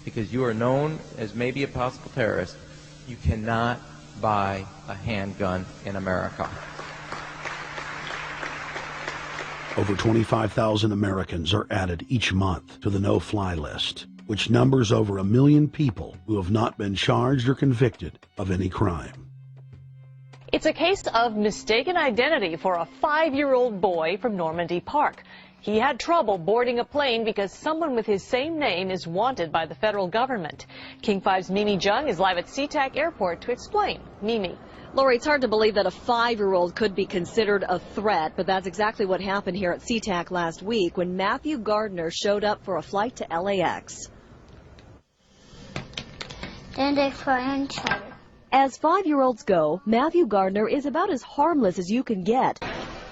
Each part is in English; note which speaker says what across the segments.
Speaker 1: because you are known as maybe a possible terrorist, you cannot buy a handgun in America.
Speaker 2: Over 25,000 Americans are added each month to the no-fly list, which numbers over 1 million people who have not been charged or convicted of any crime.
Speaker 3: It's a case of mistaken identity for a 5-year-old boy from Normandy Park. He had trouble boarding a plane because someone with his same name is wanted by the federal government. King 5's Mimi Jung is live at SeaTac Airport to explain. Mimi.
Speaker 4: Lori, it's hard to believe that a 5-year-old could be considered a threat, but that's exactly what happened here at SeaTac last week when Matthew Gardner showed up for a flight to LAX. As 5-year-olds go, Matthew Gardner is about as harmless as you can get.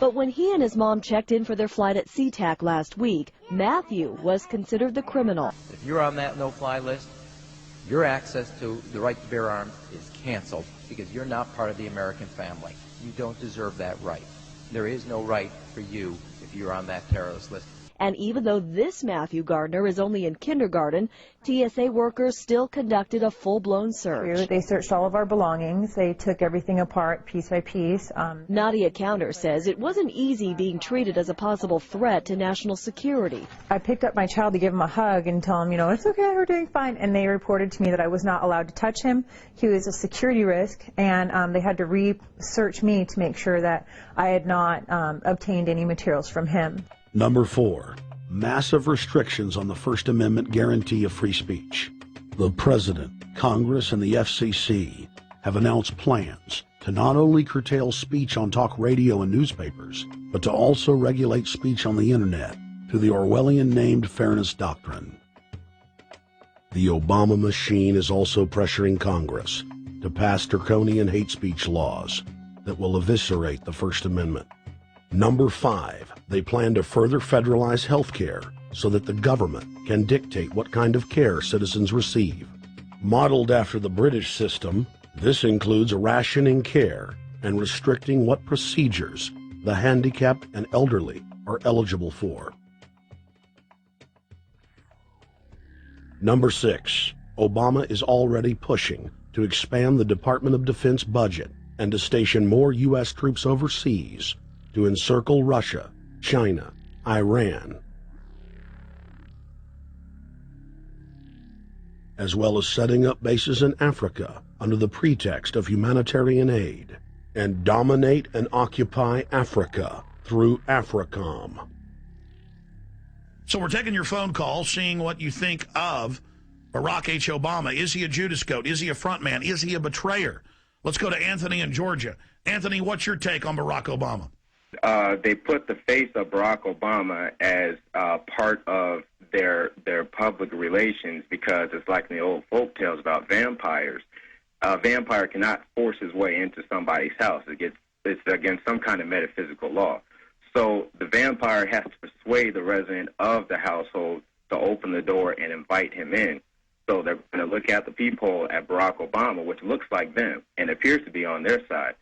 Speaker 4: But when he and his mom checked in for their flight at SeaTac last week, Matthew was considered the criminal.
Speaker 1: If you're on that no-fly list, your access to the right to bear arms is canceled because you're not part of the American family. You don't deserve that right. There is no right for you if you're on that terrorist list.
Speaker 4: And even though this Matthew Gardner is only in kindergarten, TSA workers still conducted a full-blown search.
Speaker 5: They searched all of our belongings. They took everything apart piece by piece.
Speaker 4: Nadia Counter says it wasn't easy being treated as a possible threat to national security.
Speaker 5: I picked up my child to give him a hug and tell him, it's okay, we're doing fine. And they reported to me that I was not allowed to touch him. He was a security risk, and they had to re-search me to make sure that I had not obtained any materials from him.
Speaker 2: Number 4, massive restrictions on the First Amendment guarantee of free speech. The President, Congress, and the FCC have announced plans to not only curtail speech on talk radio and newspapers, but to also regulate speech on the Internet through the Orwellian-named Fairness Doctrine. The Obama machine is also pressuring Congress to pass draconian hate speech laws that will eviscerate the First Amendment. Number 5, they plan to further federalize health care so that the government can dictate what kind of care citizens receive. Modeled after the British system, this includes rationing care and restricting what procedures the handicapped and elderly are eligible for. Number 6, Obama is already pushing to expand the Department of Defense budget and to station more U.S. troops overseas to encircle Russia, China, Iran, as well as setting up bases in Africa under the pretext of humanitarian aid, and dominate and occupy Africa through AFRICOM.
Speaker 6: So we're taking your phone call, seeing what you think of Barack H. Obama. Is he a Judas goat? Is he a front man? Is he a betrayer? Let's go to Anthony in Georgia. Anthony, what's your take on Barack Obama?
Speaker 7: They put the face of Barack Obama as part of their public relations because it's like in the old folk tales about vampires. A vampire cannot force his way into somebody's house. It's against some kind of metaphysical law. So the vampire has to persuade the resident of the household to open the door and invite him in. So they're going to look at the peephole at Barack Obama, which looks like them and appears to be on their side.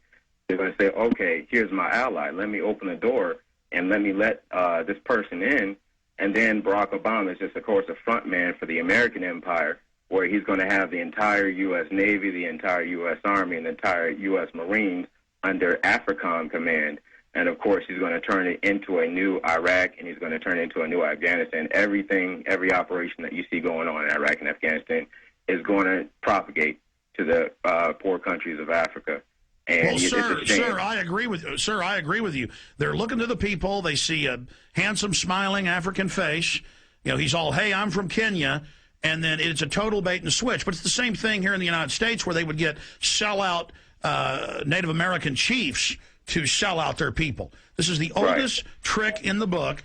Speaker 7: They're going to say, okay, here's my ally. Let me open the door and let me let this person in. And then Barack Obama is just, of course, a front man for the American empire, where he's going to have the entire U.S. Navy, the entire U.S. Army, and the entire U.S. Marines under AFRICOM command. And, of course, he's going to turn it into a new Iraq, and he's going to turn it into a new Afghanistan. Every operation that you see going on in Iraq and Afghanistan is going to propagate to the poor countries of Africa. And
Speaker 6: well, sir, I agree with you. They're looking to the people. They see a handsome, smiling African face. He's all, hey, I'm from Kenya. And then it's a total bait and switch. But it's the same thing here in the United States where they would get sellout Native American chiefs to sell out their people. This is the oldest trick in the book.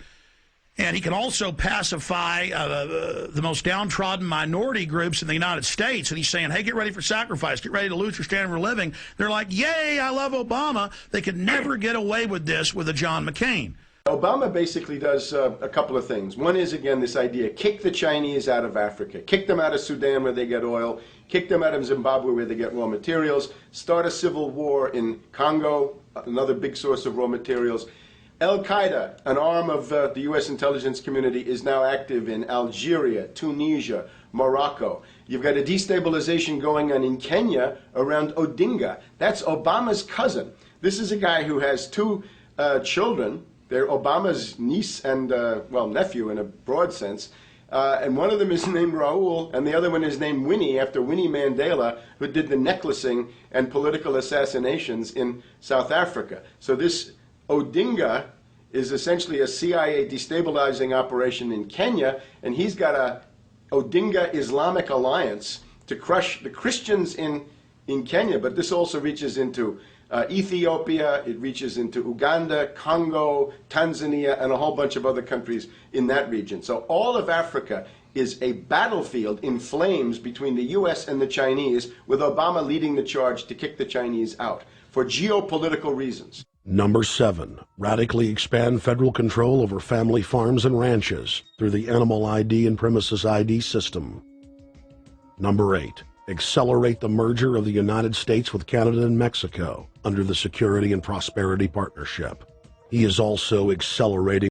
Speaker 6: And he can also pacify the most downtrodden minority groups in the United States. And he's saying, hey, get ready for sacrifice. Get ready to lose your standard of living. They're like, yay, I love Obama. They could never get away with this with a John McCain.
Speaker 8: Obama basically does a couple of things. One is, again, this idea, kick the Chinese out of Africa. Kick them out of Sudan where they get oil. Kick them out of Zimbabwe where they get raw materials. Start a civil war in Congo, another big source of raw materials. Al-Qaeda, an arm of the U.S. intelligence community, is now active in Algeria, Tunisia, Morocco. You've got a destabilization going on in Kenya around Odinga. That's Obama's cousin. This is a guy who has two children. They're Obama's niece and, well, nephew in a broad sense. And one of them is named Raul, and the other one is named Winnie, after Winnie Mandela, who did the necklacing and political assassinations in South Africa. So this Odinga is essentially a CIA destabilizing operation in Kenya, and he's got a Odinga Islamic Alliance to crush the Christians in Kenya, but this also reaches into Ethiopia, it reaches into Uganda, Congo, Tanzania, and a whole bunch of other countries in that region. So all of Africa is a battlefield in flames between the U.S. and the Chinese, with Obama leading the charge to kick the Chinese out for geopolitical reasons.
Speaker 2: Number 7, radically expand federal control over family farms and ranches through the Animal ID and Premises ID system. Number 8, accelerate the merger of the United States with Canada and Mexico under the Security and Prosperity Partnership. He is also accelerating